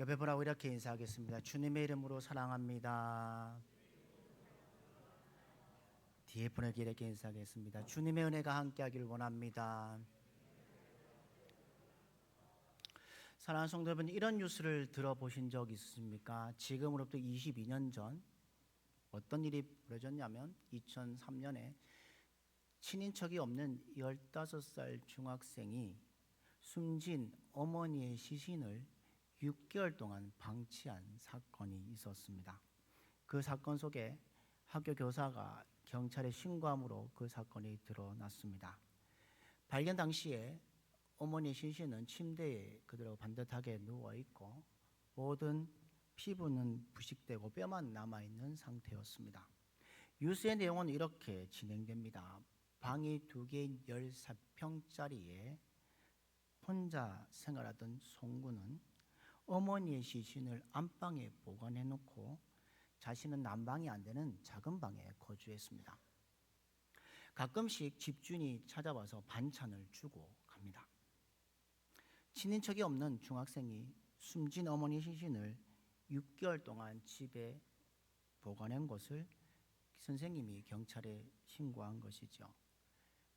옆에 분하고 이렇게 인사하겠습니다. 주님의 이름으로 사랑합니다. 뒤에 분에게 이렇게 인사하겠습니다. 주님의 은혜가 함께하기를 원합니다. 사랑하는 성도 여러분, 이런 뉴스를 들어보신 적 있으십니까? 지금으로부터 22년 전 어떤 일이 벌어졌냐면 2003년에 친인척이 없는 15살 중학생이 숨진 어머니의 시신을 6개월 동안 방치한 사건이 있었습니다. 그 사건 속에 학교 교사가 경찰에 신고함으로 그 사건이 드러났습니다. 발견 당시에 어머니의 시신은 침대에 그대로 반듯하게 누워있고 모든 피부는 부식되고 뼈만 남아있는 상태였습니다. 뉴스의 내용은 이렇게 진행됩니다. 방이 2개인 14평짜리에 혼자 생활하던 송군은 어머니의 시신을 안방에 보관해 놓고 자신은 난방이 안 되는 작은 방에 거주했습니다. 가끔씩 집주인이 찾아와서 반찬을 주고 갑니다. 친인척이 없는 중학생이 숨진 어머니 시신을 6개월 동안 집에 보관한 것을 선생님이 경찰에 신고한 것이죠.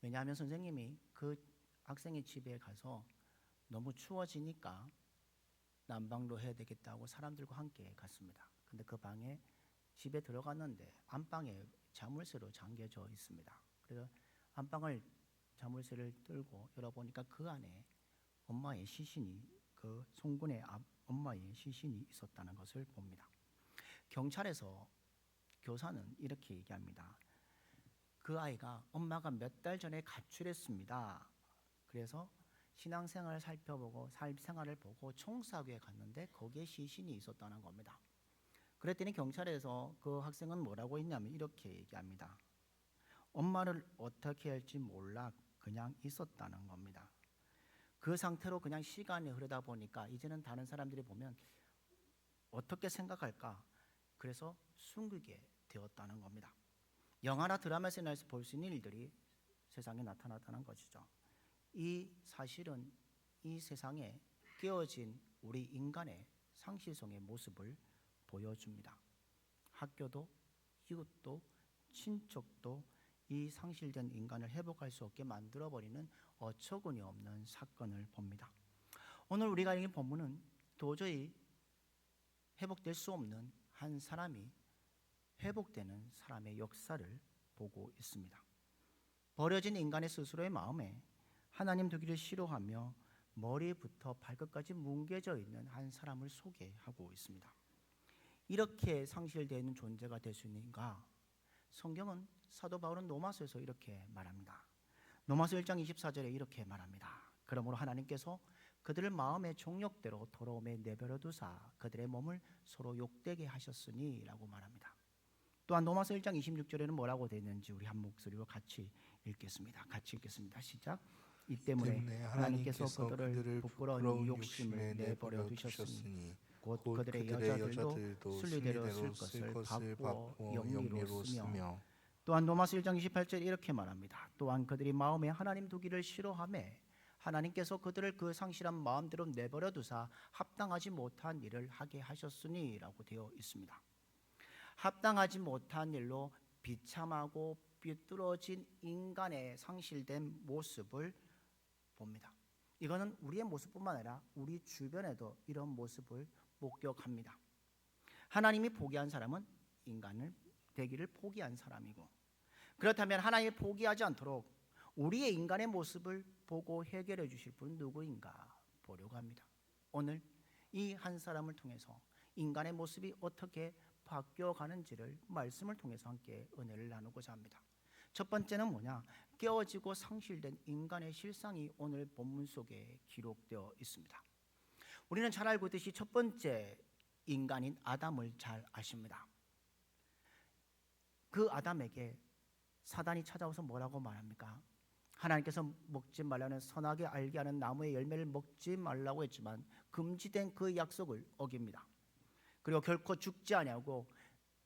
왜냐하면 선생님이 그 학생의 집에 가서 너무 추워지니까 난방로 해야 되겠다고 사람들과 함께 갔습니다. 근데 그 방에 집에 들어갔는데 안방에 자물쇠로 잠겨져 있습니다. 그래서 안방을 자물쇠를 들고 열어보니까 그 안에 엄마의 시신이, 그 송군의 엄마의 시신이 있었다는 것을 봅니다. 경찰에서 교사는 이렇게 얘기합니다. 그 아이가 엄마가 몇 달 전에 가출했습니다. 그래서 신앙생활을 살펴보고 삶생활을 보고 총사교에 갔는데 거기에 시신이 있었다는 겁니다. 그랬더니 경찰에서 그 학생은 뭐라고 했냐면 이렇게 얘기합니다. 엄마를 어떻게 할지 몰라 그냥 있었다는 겁니다. 그 상태로 그냥 시간이 흐르다 보니까 이제는 다른 사람들이 보면 어떻게 생각할까? 그래서 숨기게 되었다는 겁니다. 영화나 드라마에서 볼 수 있는 일들이 세상에 나타났다는 것이죠. 이 사실은 이 세상에 깨어진 우리 인간의 상실성의 모습을 보여줍니다. 학교도 이웃도 친척도 이 상실된 인간을 회복할 수 없게 만들어버리는 어처구니 없는 사건을 봅니다. 오늘 우리가 읽은 본문은 도저히 회복될 수 없는 한 사람이 회복되는 사람의 역사를 보고 있습니다. 버려진 인간의 스스로의 마음에 하나님 두기를 싫어하며 머리부터 발끝까지 뭉개져 있는 한 사람을 소개하고 있습니다. 이렇게 상실되어 있는 존재가 될 수 있는가? 성경은 사도 바울은 로마서에서 이렇게 말합니다. 로마서 1장 24절에 이렇게 말합니다. 그러므로 하나님께서 그들을 마음의 종력대로 더러움에 내버려 두사 그들의 몸을 서로 욕되게 하셨으니 라고 말합니다. 또한 로마서 1장 26절에는 뭐라고 되어 있는지 우리 한 목소리로 같이 읽겠습니다. 시작. 이 때문에 하나님께서 그들을 부끄러운 욕심을 내버려 두셨으니 곧 그들의 여자들도 순리대로 쓸 것을 바꾸어 영리로 쓰며 또한 로마서 1장 28절에 이렇게 말합니다. 또한 그들이 마음에 하나님 두기를 싫어하매 하나님께서 그들을 그 상실한 마음대로 내버려 두사 합당하지 못한 일을 하게 하셨으니 라고 되어 있습니다. 합당하지 못한 일로 비참하고 삐뚤어진 인간의 상실된 모습을 봅니다. 이거는 우리의 모습뿐만 아니라 우리 주변에도 이런 모습을 목격합니다. 하나님이 포기한 사람은 인간을 되기를 포기한 사람이고, 그렇다면 하나님이 포기하지 않도록 우리의 인간의 모습을 보고 해결해 주실 분은 누구인가 보려고 합니다. 오늘 이 한 사람을 통해서 인간의 모습이 어떻게 바뀌어가는지를 말씀을 통해서 함께 은혜를 나누고자 합니다. 첫 번째는 뭐냐? 깨어지고 상실된 인간의 실상이 오늘 본문 속에 기록되어 있습니다. 우리는 잘 알고 있듯이 첫 번째 인간인 아담을 잘 아십니다. 그 아담에게 사단이 찾아와서 뭐라고 말합니까? 하나님께서 먹지 말라는 선하게 알게 하는 나무의 열매를 먹지 말라고 했지만 금지된 그 약속을 어깁니다. 그리고 결코 죽지 아니하고,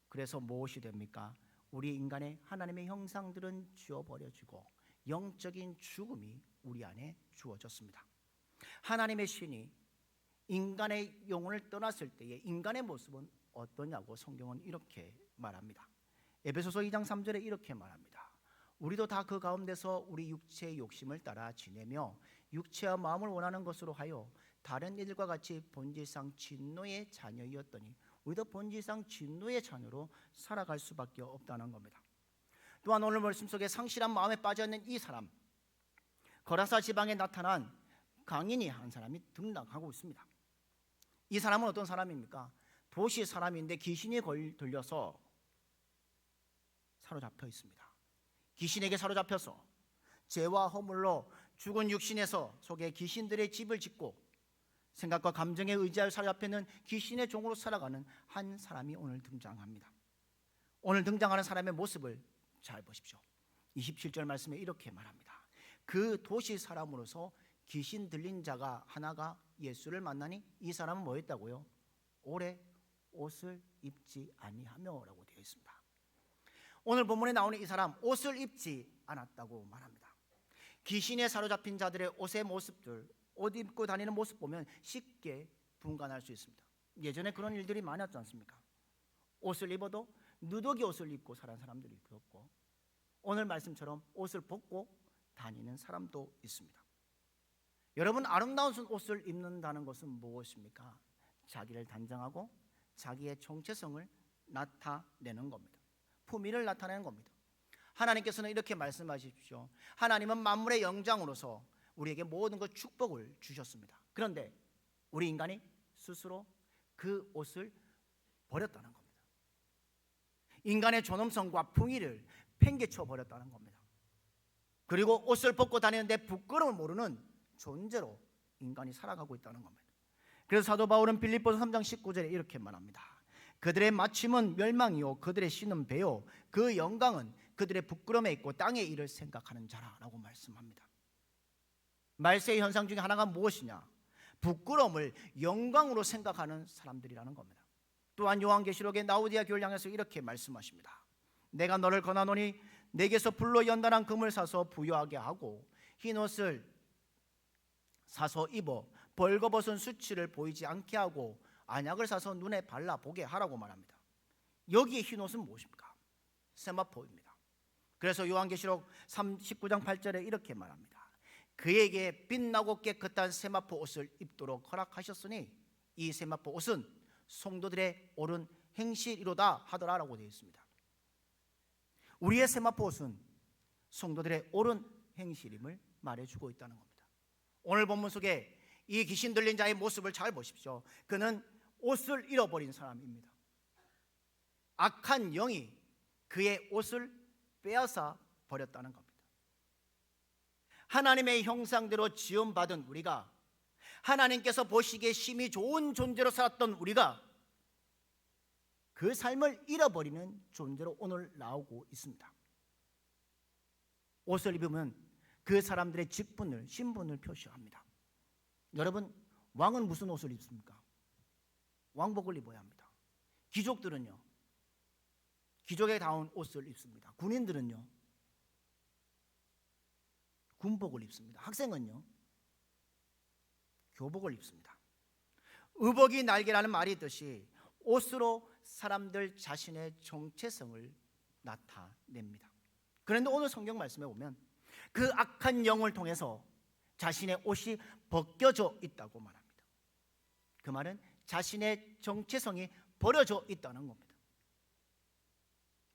그래서 무엇이 됩니까? 우리 인간의 하나님의 형상들은 지워버려지고 영적인 죽음이 우리 안에 주어졌습니다. 하나님의 신이 인간의 영혼을 떠났을 때의 인간의 모습은 어떠냐고 성경은 이렇게 말합니다. 에베소서 2장 3절에 이렇게 말합니다. 우리도 다 그 가운데서 우리 육체의 욕심을 따라 지내며 육체와 마음을 원하는 것으로 하여 다른 이들과 같이 본질상 진노의 자녀이었더니 우리도 본질상 진노의 자녀로 살아갈 수밖에 없다는 겁니다. 또한 오늘 말씀 속에 상실한 마음에 빠져있는 이 사람, 거라사 지방에 나타난 강인이 한 사람이 등장하고 있습니다. 이 사람은 어떤 사람입니까? 도시 사람인데 귀신이 들려서 사로잡혀 있습니다. 귀신에게 사로잡혀서 죄와 허물로 죽은 육신에서 속에 귀신들의 집을 짓고 생각과 감정에 의지하여 사로잡혀있는 귀신의 종으로 살아가는 한 사람이 오늘 등장합니다. 오늘 등장하는 사람의 모습을 잘 보십시오. 27절 말씀에 이렇게 말합니다. 그 도시 사람으로서 귀신 들린 자가 하나가 예수를 만나니 이 사람은 뭐였다고요? 오래 옷을 입지 아니하며 라고 되어 있습니다. 오늘 본문에 나오는 이 사람 옷을 입지 않았다고 말합니다. 귀신에 사로잡힌 자들의 옷의 모습들, 옷 입고 다니는 모습 보면 쉽게 분간할 수 있습니다. 예전에 그런 일들이 많았지 않습니까? 옷을 입어도 누더기 옷을 입고 살아는 사람들이 있었고 오늘 말씀처럼 옷을 벗고 다니는 사람도 있습니다. 여러분, 아름다운 옷을 입는다는 것은 무엇입니까? 자기를 단정하고 자기의 정체성을 나타내는 겁니다. 품위를 나타내는 겁니다. 하나님께서는 이렇게 말씀하십시오. 하나님은 만물의 영장으로서 우리에게 모든 것 축복을 주셨습니다. 그런데 우리 인간이 스스로 그 옷을 버렸다는 겁니다. 인간의 존엄성과 품위를 팽개쳐 버렸다는 겁니다. 그리고 옷을 벗고 다니는데 부끄러움을 모르는 존재로 인간이 살아가고 있다는 겁니다. 그래서 사도 바울은 빌립보서 3장 19절에 이렇게 말합니다. 그들의 마침은 멸망이요 그들의 신은 배요 그 영광은 그들의 부끄러움에 있고 땅의 일을 생각하는 자라라고 말씀합니다. 말세의 현상 중에 하나가 무엇이냐? 부끄러움을 영광으로 생각하는 사람들이라는 겁니다. 또한 요한계시록의 라오디아 교회를 향해서 이렇게 말씀하십니다. 내가 너를 권하노니 내게서 불로 연단한 금을 사서 부요하게 하고 흰 옷을 사서 입어 벌거벗은 수치를 보이지 않게 하고 안약을 사서 눈에 발라 보게 하라고 말합니다. 여기에 흰 옷은 무엇입니까? 세마포입니다. 그래서 요한계시록 19장 8절에 이렇게 말합니다. 그에게 빛나고 깨끗한 세마포 옷을 입도록 허락하셨으니 이 세마포 옷은 성도들의 옳은 행실이로다 하더라라고 되어 있습니다. 우리의 세마포 옷은 성도들의 옳은 행실임을 말해주고 있다는 겁니다. 오늘 본문 속에 이 귀신 들린 자의 모습을 잘 보십시오. 그는 옷을 잃어버린 사람입니다. 악한 영이 그의 옷을 빼앗아 버렸다는 겁니다. 하나님의 형상대로 지음받은 우리가, 하나님께서 보시기에 심히 좋은 존재로 살았던 우리가 그 삶을 잃어버리는 존재로 오늘 나오고 있습니다. 옷을 입으면 그 사람들의 직분을, 신분을 표시합니다. 여러분, 왕은 무슨 옷을 입습니까? 왕복을 입어야 합니다. 귀족들은요, 귀족에 다운 옷을 입습니다. 군인들은요, 군복을 입습니다. 학생은요, 교복을 입습니다. 의복이 날개라는 말이 있듯이 옷으로 사람들 자신의 정체성을 나타냅니다. 그런데 오늘 성경 말씀에 보면 그 악한 영을 통해서 자신의 옷이 벗겨져 있다고 말합니다. 그 말은 자신의 정체성이 버려져 있다는 겁니다.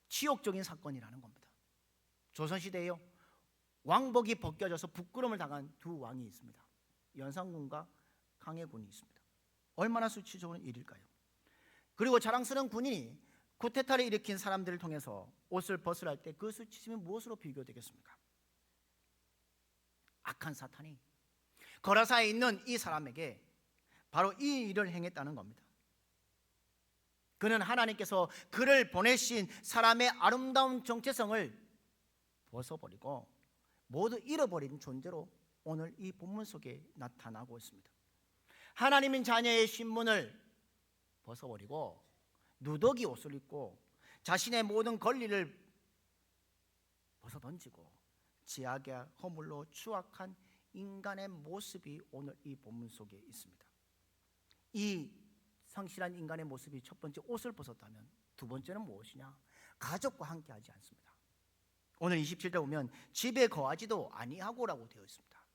치욕적인 사건이라는 겁니다. 조선시대에요, 왕복이 벗겨져서 부끄러움을 당한 두 왕이 있습니다. 연산군과 강해군이 있습니다. 얼마나 수치스러운 일일까요? 그리고 자랑스러운 군인이 쿠데타를 일으킨 사람들을 통해서 옷을 벗으라 할 때 그 수치심이 무엇으로 비교되겠습니까? 악한 사탄이 거라사에 있는 이 사람에게 바로 이 일을 행했다는 겁니다. 그는 하나님께서 그를 보내신 사람의 아름다운 정체성을 벗어버리고 모두 잃어버린 존재로 오늘 이 본문 속에 나타나고 있습니다. 하나님인 자녀의 신분을 벗어버리고 누더기 옷을 입고 자신의 모든 권리를 벗어던지고 지악의 허물로 추악한 인간의 모습이 오늘 이 본문 속에 있습니다. 이 성실한 인간의 모습이 첫 번째 옷을 벗었다면 두 번째는 무엇이냐? 가족과 함께 하지 않습니다. 오늘 27절 보면 집에 거하지도 아니하고라고 되어 있습니다.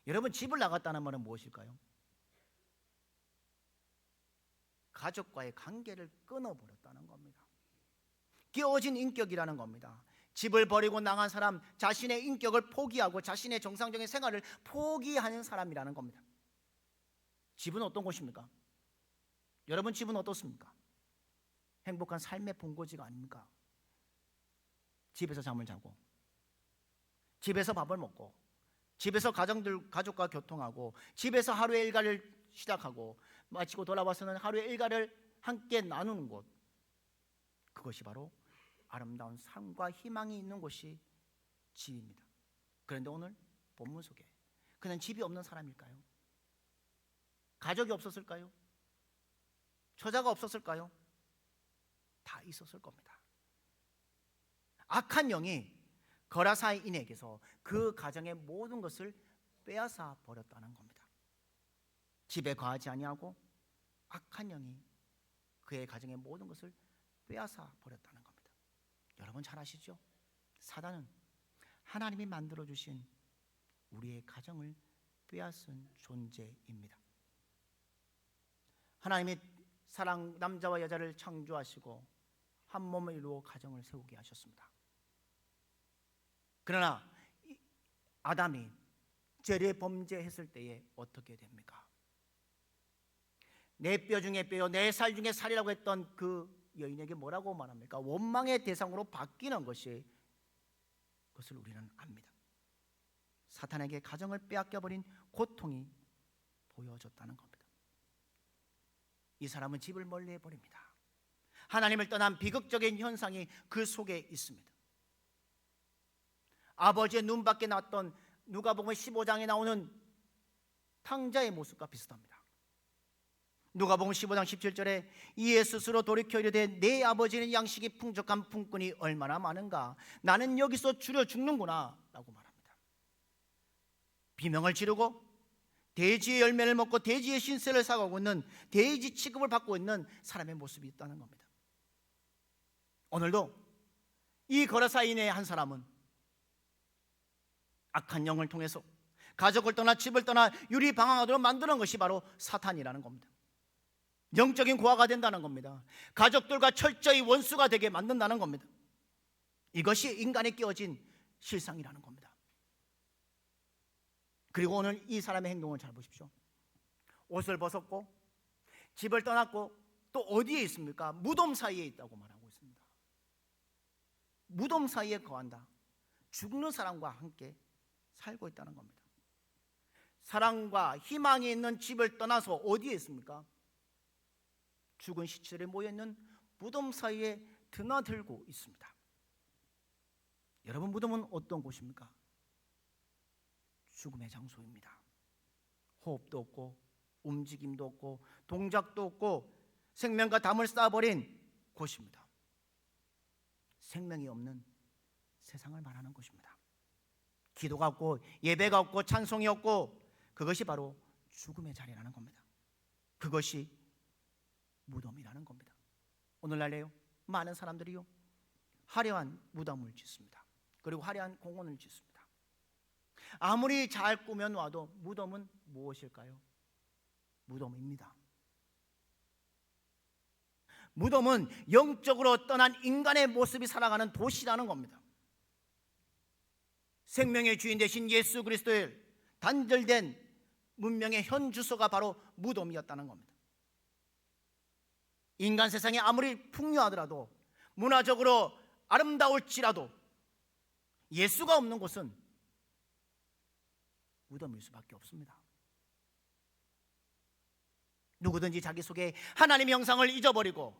여러분, 집을 나갔다는 말은 무엇일까요? 가족과의 관계를 끊어버렸다는 겁니다. 깨어진 인격이라는 겁니다. 집을 버리고 나간 사람, 자신의 인격을 포기하고 자신의 정상적인 생활을 포기하는 사람이라는 겁니다. 집은 어떤 곳입니까? 여러분, 집은 어떻습니까? 행복한 삶의 본거지가 아닙니까? 집에서 잠을 자고, 집에서 밥을 먹고, 집에서 가족과 교통하고, 집에서 하루의 일과를 시작하고 마치고 돌아와서는 하루의 일과를 함께 나누는 곳, 그것이 바로 아름다운 삶과 희망이 있는 곳이 집입니다. 그런데 오늘 본문 속에 그는 집이 없는 사람일까요? 가족이 없었을까요? 처자가 없었을까요? 다 있었을 겁니다. 악한 영이 거라사인에게서 그 가정의 모든 것을 빼앗아 버렸다는 겁니다. 집에 거하지 아니하고 악한 영이 그의 가정의 모든 것을 빼앗아 버렸다는 겁니다. 여러분 잘 아시죠? 사단은 하나님이 만들어 주신 우리의 가정을 빼앗은 존재입니다. 하나님이 남자와 여자를 창조하시고 한 몸을 이루어 가정을 세우게 하셨습니다. 그러나 아담이 죄를 범죄했을 때에 어떻게 됩니까? 내 뼈 중에 뼈요, 내 살 중에 살이라고 했던 그 여인에게 뭐라고 말합니까? 원망의 대상으로 바뀌는 것을 우리는 압니다. 사탄에게 가정을 빼앗겨버린 고통이 보여졌다는 겁니다. 이 사람은 집을 멀리 해버립니다. 하나님을 떠난 비극적인 현상이 그 속에 있습니다. 아버지의 눈 밖에 났던 누가복음 15장에 나오는 탕자의 모습과 비슷합니다. 누가복음 15장 17절에 이에 스스로 돌이켜 이르되 내 아버지는 양식이 풍족한 품꾼이 얼마나 많은가, 나는 여기서 줄여 죽는구나 라고 말합니다. 비명을 지르고 돼지의 열매를 먹고 돼지의 신세를 사가고 있는, 돼지 취급을 받고 있는 사람의 모습이 있다는 겁니다. 오늘도 이 거라사인의 한 사람은 악한 영을 통해서 가족을 떠나 집을 떠나 유리방황하도록 만드는 것이 바로 사탄이라는 겁니다. 영적인 고아가 된다는 겁니다. 가족들과 철저히 원수가 되게 만든다는 겁니다. 이것이 인간의 깨어진 실상이라는 겁니다. 그리고 오늘 이 사람의 행동을 잘 보십시오. 옷을 벗었고 집을 떠났고 또 어디에 있습니까? 무덤 사이에 있다고 말하고 있습니다. 무덤 사이에 거한다. 죽는 사람과 함께 살고 있다는 겁니다. 사랑과 희망이 있는 집을 떠나서 어디에 있습니까? 죽은 시체들이 모여있는 무덤 사이에 드나들고 있습니다. 여러분, 무덤은 어떤 곳입니까? 죽음의 장소입니다. 호흡도 없고 움직임도 없고 동작도 없고 생명과 담을 쌓아버린 곳입니다. 생명이 없는 세상을 말하는 것입니다. 기도가 없고 예배가 없고 찬송이 없고 그것이 바로 죽음의 자리라는 겁니다. 그것이 무덤이라는 겁니다. 오늘날에요, 많은 사람들이요 화려한 무덤을 짓습니다. 그리고 화려한 공원을 짓습니다. 아무리 잘 꾸며놓아도 무덤은 무엇일까요? 무덤입니다. 무덤은 영적으로 떠난 인간의 모습이 살아가는 도시라는 겁니다. 생명의 주인 되신 예수 그리스도의 단절된 문명의 현 주소가 바로 무덤이었다는 겁니다. 인간 세상이 아무리 풍요하더라도 문화적으로 아름다울지라도 예수가 없는 곳은 무덤일 수밖에 없습니다. 누구든지 자기 속에 하나님의 형상을 잊어버리고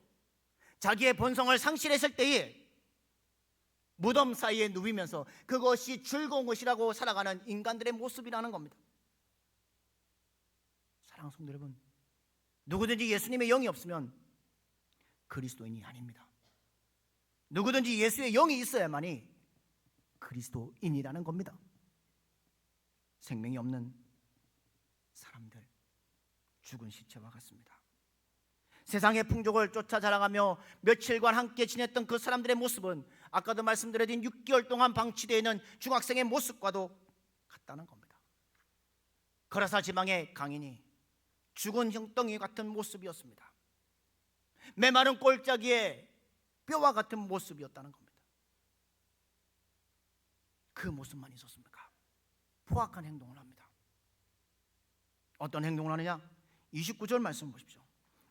자기의 본성을 상실했을 때에 무덤 사이에 누비면서 그것이 즐거운 것이라고 살아가는 인간들의 모습이라는 겁니다. 사랑하는 성도 여러분, 누구든지 예수님의 영이 없으면 그리스도인이 아닙니다. 누구든지 예수의 영이 있어야만이 그리스도인이라는 겁니다. 생명이 없는 사람들, 죽은 시체와 같습니다. 세상의 풍족을 쫓아 자라가며 며칠간 함께 지냈던 그 사람들의 모습은 아까도 말씀드린 6개월 동안 방치되어 있는 중학생의 모습과도 같다는 겁니다. 거라사 지방의 강인이 죽은 흉덩이 같은 모습이었습니다. 메마른 골짜기에 뼈와 같은 모습이었다는 겁니다. 그 모습만 있었습니까? 포악한 행동을 합니다. 어떤 행동을 하느냐? 29절 말씀 보십시오.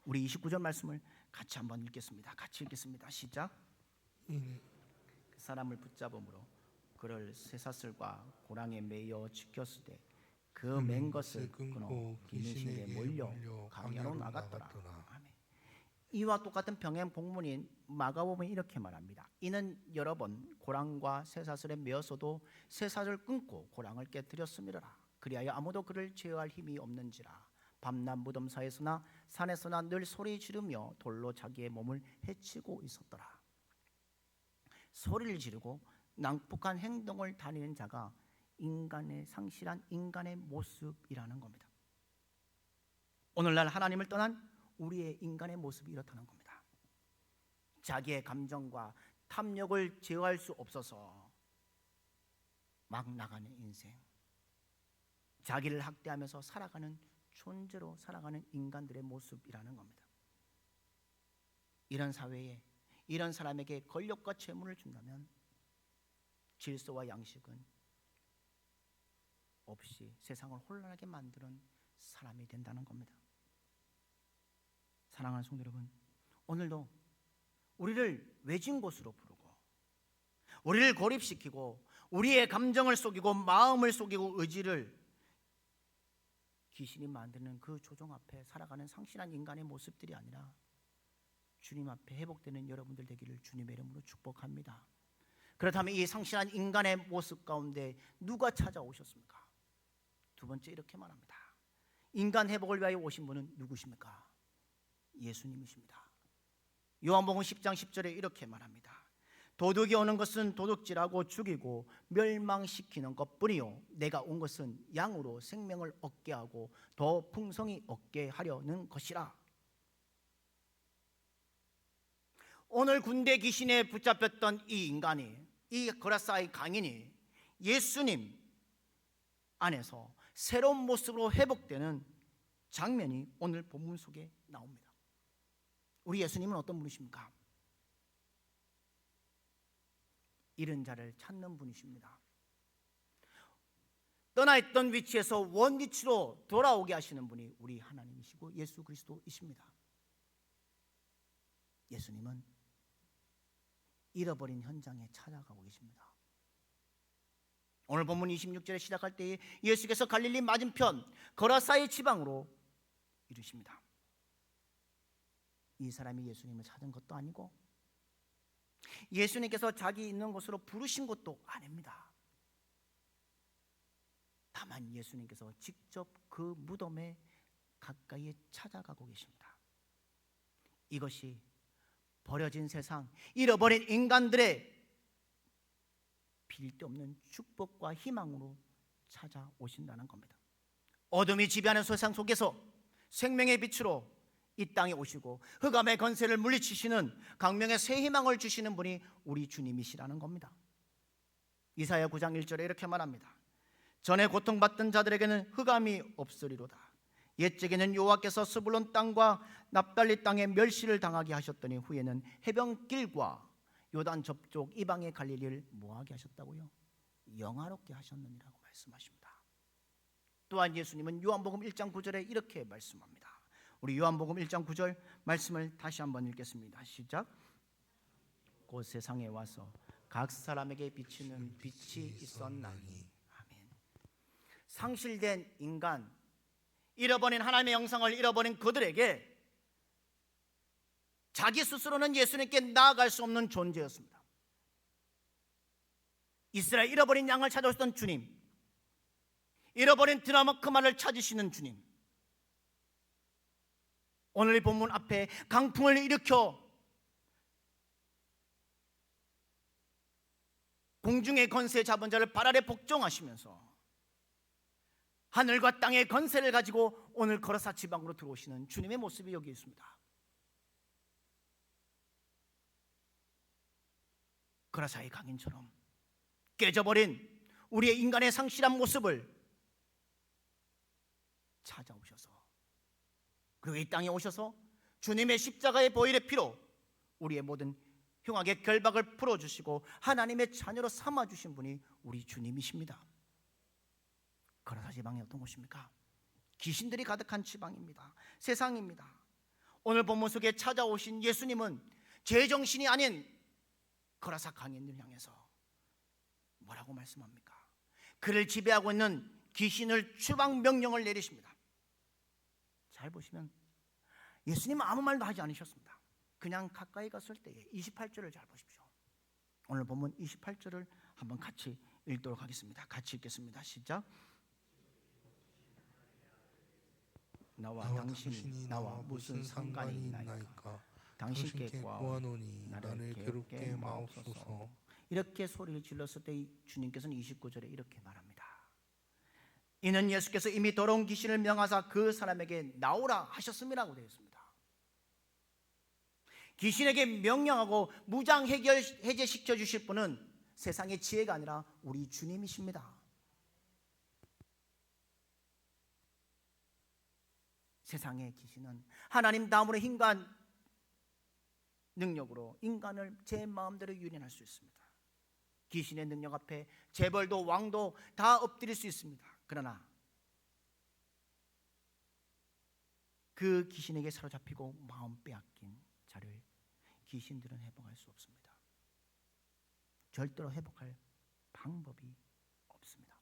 우리 29절 말씀을 같이 한번 읽겠습니다. 같이 읽겠습니다. 시작. 사람을 붙잡음으로 그를 쇠사슬과 고랑에 매여 지켰을 때 그 맨 것을 끊어 귀신에게 몰려 광야로 나갔더라. 아멘. 이와 똑같은 병행 본문인 마가복음은 이렇게 말합니다. 이는 여러 번 고랑과 쇠사슬에 매어서도 쇠사슬을 끊고 고랑을 깨뜨렸음이라. 그리하여 아무도 그를 제어할 힘이 없는지라. 밤낮 무덤 사이에서나 산에서나 늘 소리 지르며 돌로 자기의 몸을 해치고 있었더라. 소리를 지르고 난폭한 행동을 다니는 자가 인간의 상실한 인간의 모습이라는 겁니다. 오늘날 하나님을 떠난 우리의 인간의 모습이 이렇다는 겁니다. 자기의 감정과 탐욕을 제어할 수 없어서 막 나가는 인생, 자기를 학대하면서 살아가는 존재로 살아가는 인간들의 모습이라는 겁니다. 이런 사회에 이런 사람에게 권력과 재물을 준다면 질서와 양식은 없이 세상을 혼란하게 만드는 사람이 된다는 겁니다. 사랑하는 성도 여러분, 오늘도 우리를 외진 곳으로 부르고 우리를 고립시키고 우리의 감정을 속이고 마음을 속이고 의지를 귀신이 만드는 그 조종 앞에 살아가는 상실한 인간의 모습들이 아니라 주님 앞에 회복되는 여러분들 되기를 주님의 이름으로 축복합니다. 그렇다면 이 상실한 인간의 모습 가운데 누가 찾아오셨습니까? 두 번째 이렇게 말합니다. 인간 회복을 위하여 오신 분은 누구십니까? 예수님이십니다. 요한복음 10장 10절에 이렇게 말합니다. 도둑이 오는 것은 도둑질하고 죽이고 멸망시키는 것뿐이요 내가 온 것은 양으로 생명을 얻게 하고 더 풍성히 얻게 하려는 것이라. 오늘 군대 귀신에 붙잡혔던 이 인간이, 이 거라사의 강인이 예수님 안에서 새로운 모습으로 회복되는 장면이 오늘 본문 속에 나옵니다. 우리 예수님은 어떤 분이십니까? 잃은 자를 찾는 분이십니다. 떠나 있던 위치에서 원위치로 돌아오게 하시는 분이 우리 하나님이시고 예수 그리스도이십니다. 예수님은 잃어버린 현장에 찾아가고 계십니다. 오늘 본문 26절에 시작할 때 예수께서 갈릴리 맞은편 거라사의 지방으로 이르십니다. 이 사람이 예수님을 찾은 것도 아니고 예수님께서 자기 있는 곳으로 부르신 것도 아닙니다. 다만 예수님께서 직접 그 무덤에 가까이에 찾아가고 계십니다. 이것이 버려진 세상, 잃어버린 인간들의 빌 데 없는 축복과 희망으로 찾아오신다는 겁니다. 어둠이 지배하는 세상 속에서 생명의 빛으로 이 땅에 오시고 흑암의 권세를 물리치시는 강명의 새 희망을 주시는 분이 우리 주님이시라는 겁니다. 이사야 9장 1절에 이렇게 말합니다. 전에 고통받던 자들에게는 흑암이 없으리로다. 옛적에는 여호와께서 스불론 땅과 납달리 땅에 멸시를 당하게 하셨더니 후에는 해변길과 요단 접쪽 이방의 갈릴리를 뭐하게 하셨다고요? 영화롭게 하셨느니라고 말씀하십니다. 또한 예수님은 요한복음 1장 9절에 이렇게 말씀합니다. 우리 요한복음 1장 9절 말씀을 다시 한번 읽겠습니다. 시작. 곧 세상에 와서 각 사람에게 비치는 빛이 있었나니. 아멘. 상실된 인간, 잃어버린 하나님의 영상을 잃어버린 그들에게 자기 스스로는 예수님께 나아갈 수 없는 존재였습니다. 이스라엘 잃어버린 양을 찾아오셨던 주님, 잃어버린 드라마크마를 찾으시는 주님, 오늘 이 본문 앞에 강풍을 일으켜 공중의 권세 잡은 자를 발 아래 복종하시면서 하늘과 땅의 권세를 가지고 오늘 거라사 지방으로 들어오시는 주님의 모습이 여기 있습니다. 거라사의 강인처럼 깨져버린 우리의 인간의 상실한 모습을 찾아오셔서, 그리고 이 땅에 오셔서 주님의 십자가의 보혈의 피로 우리의 모든 흉악의 결박을 풀어주시고 하나님의 자녀로 삼아주신 분이 우리 주님이십니다. 거라사 지방이 어떤 곳입니까? 귀신들이 가득한 지방입니다. 세상입니다. 오늘 본문 속에 찾아오신 예수님은 제정신이 아닌 거라사 강인을 향해서 뭐라고 말씀합니까? 그를 지배하고 있는 귀신을 추방 명령을 내리십니다. 잘 보시면 예수님은 아무 말도 하지 않으셨습니다. 그냥 가까이 갔을 때에 28절을 잘 보십시오. 오늘 본문 28절을 한번 같이 읽도록 하겠습니다. 같이 읽겠습니다. 시작. 나와 당신이 나와 무슨 상관이 있나이까? 당신께 구하노니 나를 괴롭게 마옵소서. 이렇게 소리를 질렀을 때 주님께서는 29절에 이렇게 말합니다. 이는 예수께서 이미 더러운 귀신을 명하사 그 사람에게 나오라 하셨음이라고 되어 있습니다. 귀신에게 명령하고 무장 해제시켜 주실 분은 세상의 지혜가 아니라 우리 주님이십니다. 세상의 귀신은 하나님 다음으로 힘과 능력으로 인간을 제 마음대로 유린할 수 있습니다. 귀신의 능력 앞에 재벌도 왕도 다 엎드릴 수 있습니다. 그러나 그 귀신에게 사로잡히고 마음 빼앗긴 자를 귀신들은 회복할 수 없습니다. 절대로 회복할 방법이 없습니다.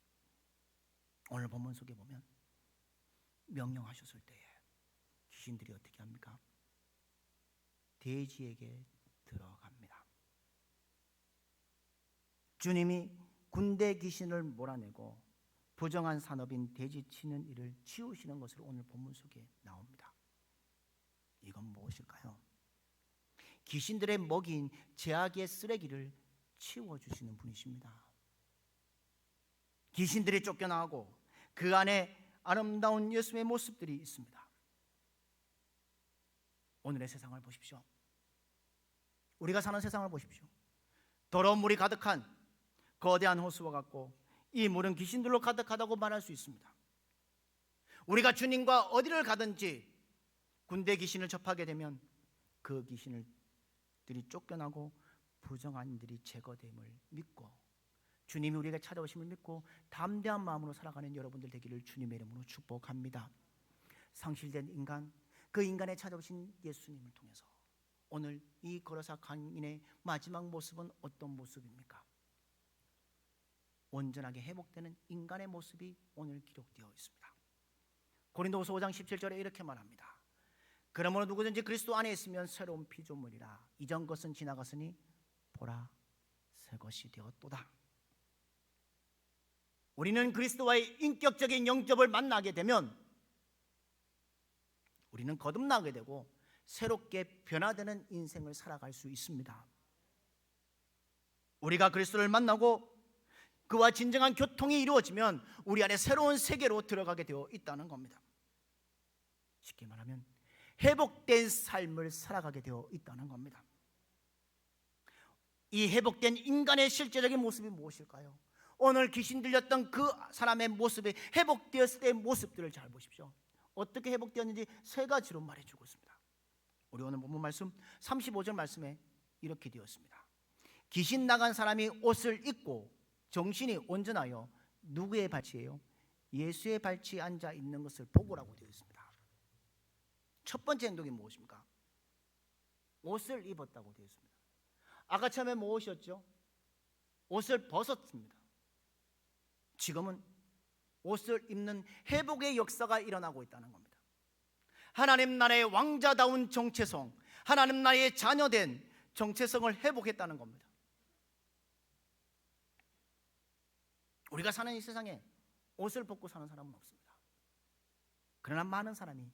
오늘 본문 속에 보면 명령하셨을 때에 귀신들이 어떻게 합니까? 돼지에게 들어갑니다. 주님이 군대 귀신을 몰아내고 부정한 산업인 돼지 치는 일을 치우시는 것으로 오늘 본문 속에 나옵니다. 이건 무엇일까요? 귀신들의 먹이인 죄악의 쓰레기를 치워주시는 분이십니다. 귀신들이 쫓겨나고 그 안에 아름다운 예수의 모습들이 있습니다. 오늘의 세상을 보십시오. 우리가 사는 세상을 보십시오. 더러운 물이 가득한 거대한 호수와 같고 이 물은 귀신들로 가득하다고 말할 수 있습니다. 우리가 주님과 어디를 가든지 군대 귀신을 접하게 되면 그 귀신들이 쫓겨나고 부정한 일이 제거됨을 믿고 주님이 우리에게 찾아오심을 믿고 담대한 마음으로 살아가는 여러분들 되기를 주님의 이름으로 축복합니다. 상실된 인간, 그 인간에 찾아오신 예수님을 통해서 오늘 이 거라사 강인의 마지막 모습은 어떤 모습입니까? 온전하게 회복되는 인간의 모습이 오늘 기록되어 있습니다. 고린도후서 5장 17절에 이렇게 말합니다. 그러므로 누구든지 그리스도 안에 있으면 새로운 피조물이라. 이전 것은 지나갔으니 보라 새 것이 되었도다. 우리는 그리스도와의 인격적인 영접을 만나게 되면 우리는 거듭나게 되고 새롭게 변화되는 인생을 살아갈 수 있습니다. 우리가 그리스도를 만나고 그와 진정한 교통이 이루어지면 우리 안에 새로운 세계로 들어가게 되어 있다는 겁니다. 쉽게 말하면 회복된 삶을 살아가게 되어 있다는 겁니다. 이 회복된 인간의 실제적인 모습이 무엇일까요? 오늘 귀신 들렸던 그 사람의 모습이 회복되었을 때의 모습들을 잘 보십시오. 어떻게 회복되었는지 세 가지로 말해주고 있습니다. 우리 오늘 본문 말씀 35절 말씀에 이렇게 되었습니다. 귀신 나간 사람이 옷을 입고 정신이 온전하여 누구의 발치예요? 예수의 발치에 앉아 있는 것을 보고라고 되어 있습니다. 첫 번째 행동이 무엇입니까? 옷을 입었다고 되어 있습니다. 아까 처음에 무엇이었죠? 옷을 벗었습니다. 지금은 옷을 입는 회복의 역사가 일어나고 있다는 겁니다. 하나님 나라의 왕자다운 정체성, 하나님 나라의 자녀된 정체성을 회복했다는 겁니다. 우리가 사는 이 세상에 옷을 벗고 사는 사람은 없습니다. 그러나 많은 사람이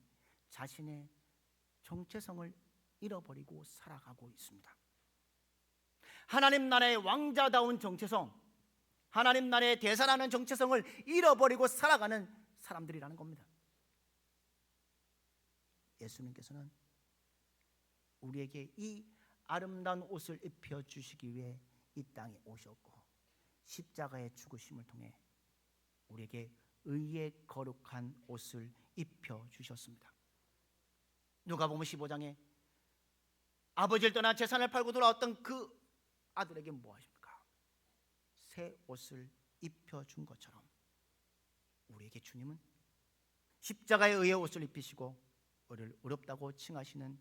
자신의 정체성을 잃어버리고 살아가고 있습니다. 하나님 나라의 왕자다운 정체성, 하나님 나라의 대사라는 정체성을 잃어버리고 살아가는 사람들이라는 겁니다. 예수님께서는 우리에게 이 아름다운 옷을 입혀주시기 위해 이 땅에 오셨고 십자가의 죽으심을 통해 우리에게 의의 거룩한 옷을 입혀주셨습니다. 누가복음 15장에 아버지를 떠나 재산을 팔고 돌아왔던 그 아들에게 뭐 하십니까? 새 옷을 입혀준 것처럼 우리에게 주님은 십자가의 의의 옷을 입히시고 우리를 의롭다고 칭하시는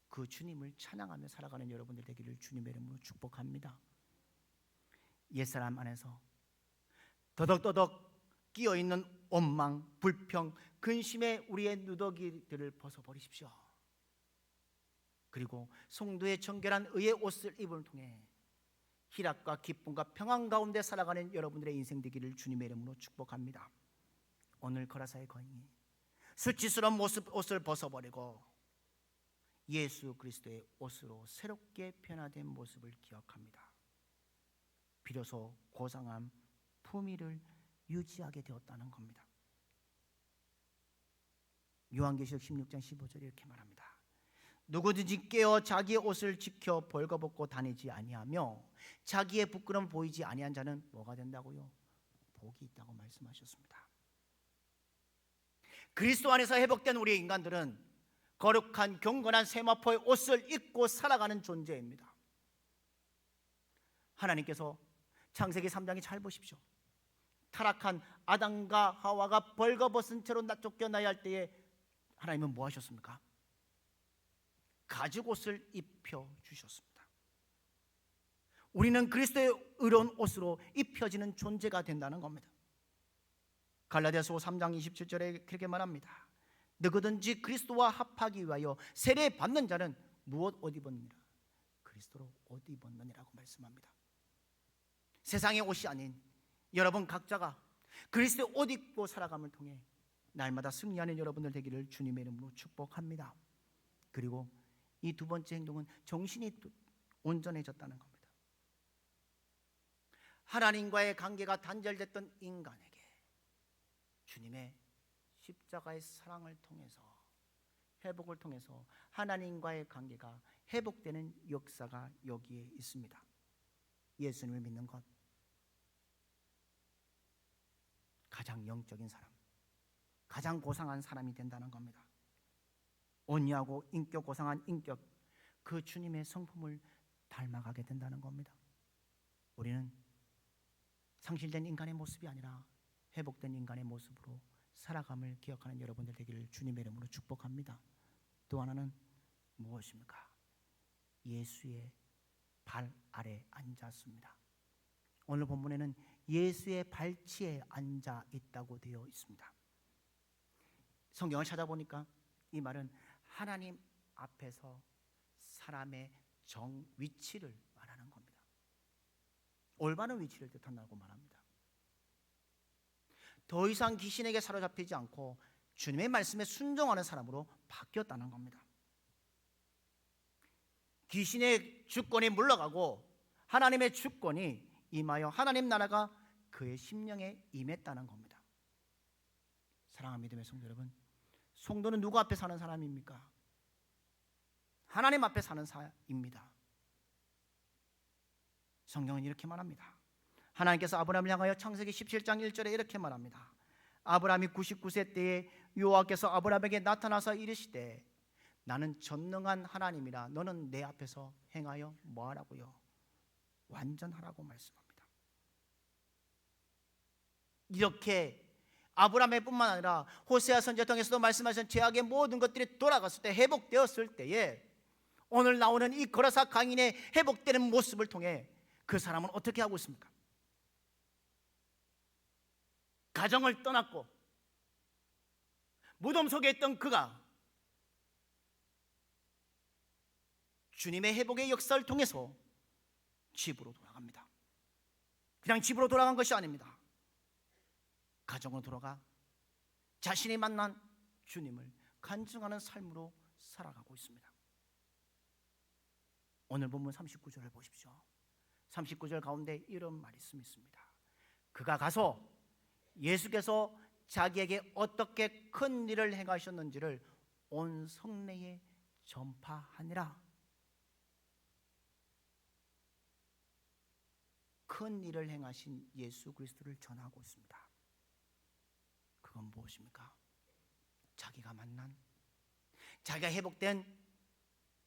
그 주님을 찬양하며 살아가는 여러분들 되기를 주님의 이름으로 축복합니다. 옛사람 안에서 더덕더덕 끼어있는 원망, 불평, 근심의 우리의 누더기들을 벗어버리십시오. 그리고 성도의 정결한 의의 옷을 입음을 통해 희락과 기쁨과 평안 가운데 살아가는 여러분들의 인생 되기를 주님의 이름으로 축복합니다. 오늘 거라사의 거인이 수치스러운 옷을 벗어버리고 예수 그리스도의 옷으로 새롭게 변화된 모습을 기억합니다. 비로소 고상한 품위를 유지하게 되었다는 겁니다. 요한계시록 16장 15절에 이렇게 말합니다. 누구든지 깨어 자기의 옷을 지켜 벌거벗고 다니지 아니하며 자기의 부끄러움 보이지 아니한 자는 뭐가 된다고요? 복이 있다고 말씀하셨습니다. 그리스도 안에서 회복된 우리의 인간들은 거룩한 경건한 세마포의 옷을 입고 살아가는 존재입니다. 하나님께서 창세기 3장에 잘 보십시오. 타락한 아담과 하와가 벌거벗은 채로 쫓겨나야 할 때에 하나님은 뭐 하셨습니까? 가죽옷을 입혀주셨습니다. 우리는 그리스도의 의로운 옷으로 입혀지는 존재가 된다는 겁니다. 갈라디아서 3장 27절에 그렇게 말합니다. 누구든지 그리스도와 합하기 위하여 세례 받는 자는 무엇 옷 입었느니라? 그리스도로 옷 입었느니라고 말씀합니다. 세상의 옷이 아닌 여러분 각자가 그리스도의 옷 입고 살아감을 통해 날마다 승리하는 여러분들 되기를 주님의 이름으로 축복합니다. 그리고 이 두 번째 행동은 정신이 온전해졌다는 겁니다. 하나님과의 관계가 단절됐던 인간에게 주님의 십자가의 사랑을 통해서 회복을 통해서 하나님과의 관계가 회복되는 역사가 여기에 있습니다. 예수님을 믿는 것 가장 영적인 사람, 가장 고상한 사람이 된다는 겁니다. 온유하고 인격 고상한 인격, 그 주님의 성품을 닮아가게 된다는 겁니다. 우리는 상실된 인간의 모습이 아니라 회복된 인간의 모습으로 살아감을 기억하는 여러분들 되기를 주님의 이름으로 축복합니다. 또 하나는 무엇입니까? 예수의 발 아래 앉았습니다. 오늘 본문에는 예수의 발치에 앉아 있다고 되어 있습니다. 성경을 찾아보니까 이 말은 하나님 앞에서 사람의 위치를 말하는 겁니다. 올바른 위치를 뜻한다고 말합니다. 더 이상 귀신에게 사로잡히지 않고 주님의 말씀에 순종하는 사람으로 바뀌었다는 겁니다. 귀신의 주권이 물러가고 하나님의 주권이 임하여 하나님 나라가 그의 심령에 임했다는 겁니다. 사랑하는 믿음의 성도 여러분, 성도는 누구 앞에 사는 사람입니까? 하나님 앞에 사는 사입니다. 성경은 이렇게 말합니다. 하나님께서 아브라함을 향하여 창세기 17장 1절에 이렇게 말합니다. 아브라함이 99세 때에 여호와께서 아브라함에게 나타나서 이르시되 나는 전능한 하나님이라 너는 내 앞에서 행하여 뭐하라고요? 완전하라고 말씀합니다. 이렇게 아브라함의 뿐만 아니라 호세아 선지자 통해서도 말씀하신 죄악의 모든 것들이 돌아갔을 때 회복되었을 때에 오늘 나오는 이 거라사 강인의 회복되는 모습을 통해 그 사람은 어떻게 하고 있습니까? 가정을 떠났고 무덤 속에 있던 그가 주님의 회복의 역사를 통해서 집으로 돌아갑니다. 그냥 집으로 돌아간 것이 아닙니다. 가정으로 돌아가 자신이 만난 주님을 간증하는 삶으로 살아가고 있습니다. 오늘 본문 39절을 보십시오. 39절 가운데 이런 말씀이 있습니다. 그가 가서 예수께서 자기에게 어떻게 큰 일을 행하셨는지를 온 성내에 전파하니라. 큰 일을 행하신 예수 그리스도를 전하고 있습니다. 그건 무엇입니까? 자기가 만난, 자기가 회복된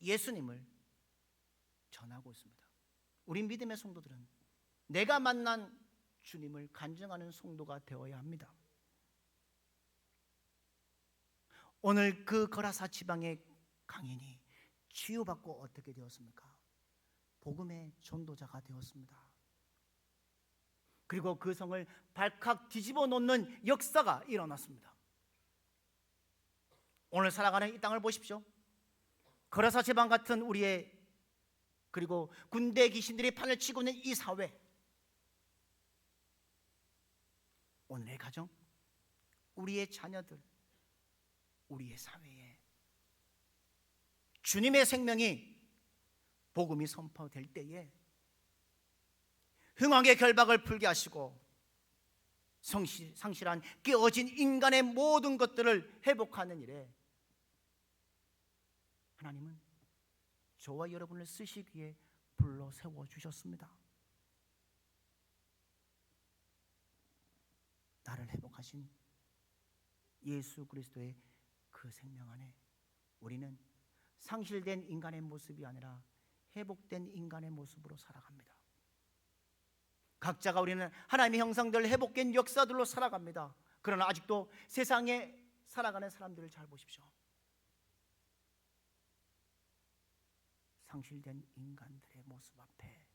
예수님을 전하고 있습니다. 우리 믿음의 성도들은 내가 만난 주님을 간증하는 성도가 되어야 합니다. 오늘 그 거라사 지방의 강인이 치유받고 어떻게 되었습니까? 복음의 전도자가 되었습니다. 그리고 그 성을 발칵 뒤집어 놓는 역사가 일어났습니다. 오늘 살아가는 이 땅을 보십시오. 거라사 지방 같은 우리의, 그리고 군대 귀신들이 판을 치고 있는 이 사회, 오늘의 가정, 우리의 자녀들, 우리의 사회에 주님의 생명이, 복음이 선포될 때에 흥왕의 결박을 풀게 하시고 상실한 깨어진 인간의 모든 것들을 회복하는 일에 하나님은 저와 여러분을 쓰시기에 불러 세워주셨습니다. 나를 회복하신 예수 그리스도의 그 생명 안에 우리는 상실된 인간의 모습이 아니라 회복된 인간의 모습으로 살아갑니다. 각자가 우리는 하나님의 형상들, 회복된 역사들로 살아갑니다. 그러나 아직도 세상에 살아가는 사람들을 잘 보십시오. 상실된 인간들의 모습 앞에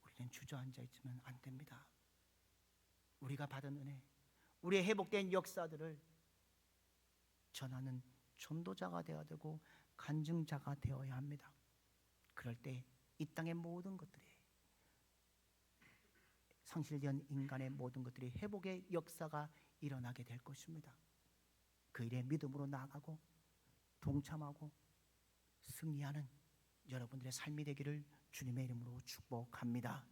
우리는 주저앉아 있으면 안 됩니다. 우리가 받은 은혜, 우리의 회복된 역사들을 전하는 전도자가 되어야 되고 간증자가 되어야 합니다. 그럴 때 이 땅의 모든 것들이, 상실된 인간의 모든 것들이 회복의 역사가 일어나게 될 것입니다. 그 일에 믿음으로 나아가고 동참하고 승리하는 여러분들의 삶이 되기를 주님의 이름으로 축복합니다.